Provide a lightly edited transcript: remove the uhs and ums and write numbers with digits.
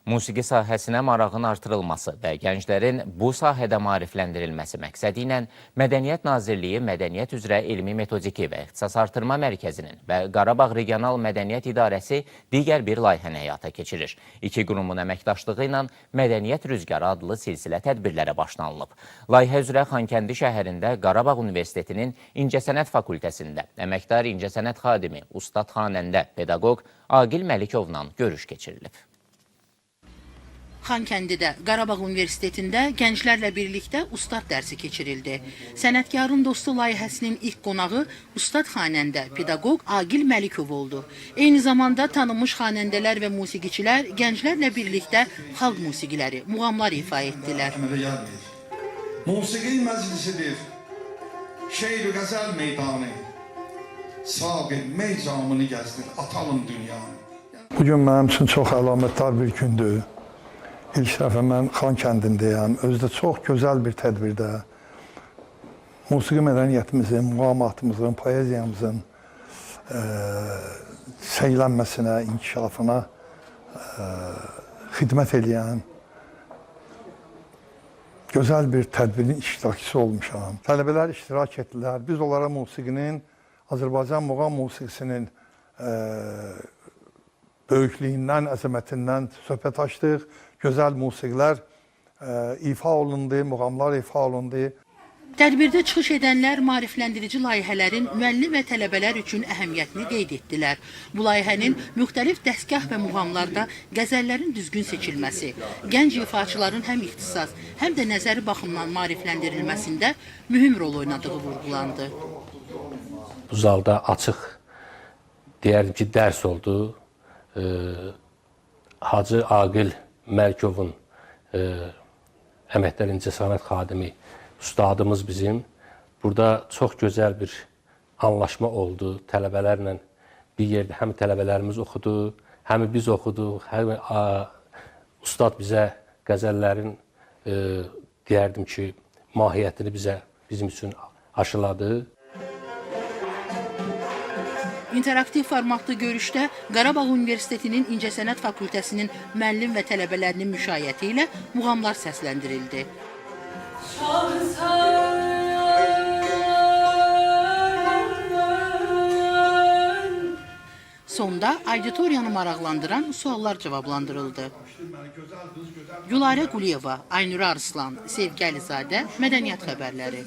Musiqi sahəsinə marağın artırılması və gənclərin bu sahədə maarifləndirilməsi məqsədi ilə Mədəniyyət Nazirliyi Mədəniyyət üzrə Elmi Metodiki və İxtisas Artırma Mərkəzinin və Qarabağ Regional Mədəniyyət İdarəsi digər bir layihəni həyata keçirir. İki qurumun əməkdaşlığı ilə Mədəniyyət Rüzgarı adlı silsilə tədbirlərə başlanılıb. Layihə üzrə Xankəndi şəhərində Qarabağ Universitetinin İncəsənət Fakültəsində əməkdar incəsənət xadimi, ustad xanəndə, pedaqoq Aqil Məlikovla görüş keçirilib. Xankəndidə Qarabağ Universitetində gənclərlə birlikdə ustad dərsi keçirildi. Sənətkarın dostu layihəsinin ilk qonağı ustad xanəndə, pedaqoq Aqil Məlikov oldu. Eyni zamanda tanınmış xanəndələr və musiqiçilər gənclərlə birlikdə xalq musiqiləri, muğamlar ifa etdilər. Musiqi məclisidir, şeir-i qəzəl meydanı, saqib meycamını gəzdir, atalım dünyanı. Bugün mənim üçün çox əlamətdar bir gündür. İlk dəfə mən Xankəndindəyəm. Özdə çox gözəl bir tədbirdə musiqi mədəniyyətimizin, muğamatımızın, poeziyamızın səylənməsinə, inkişafına xidmət edən gözəl bir tədbirin iştirakçısı olmuşam. Tələbələr iştirak etdilər. Biz onlara musiqinin, Azərbaycan muğam musiqisinin böyüklüyündən, əzəmətindən söhbət açdıq. Gözəl musiqilər ifa olundu, muğamlar ifa olundu. Tədbirdə çıxış edənlər maarifləndirici layihələrin müəllim və tələbələr üçün əhəmiyyətini qeyd etdilər. Bu layihənin müxtəlif dəstgah və muğamlarda qəzəllərin düzgün seçilməsi, gənc ifaçıların həm ixtisas, həm də nəzəri baxımdan maarifləndirilməsində mühüm rol oynadığı vurğulandı. Bu zalda açıq, deyərdim ki, dərs oldu. Hacı Aqil Məlikovun əməkdar incəsənət xadimi, ustadımız bizim. Burada çox gözəl bir anlaşma oldu tələbələrlə. Bir yerdə həm tələbələrimiz oxudu, həm biz oxuduq, həm ustad bizə qəzəllərin, deyərdim ki, mahiyyətini bizim üçün aşıladı. İnteraktiv formatlı görüşdə Qarabağ Universitetinin İncəsənət Fakültəsinin müəllim və tələbələrinin müşayiəti ilə muğamlar səsləndirildi. Sonda auditoriyanı maraqlandıran suallar cavablandırıldı. Gülarə Quliyeva, Aynur Arslan, Sevgi Əlizadə, Mədəniyyət xəbərləri.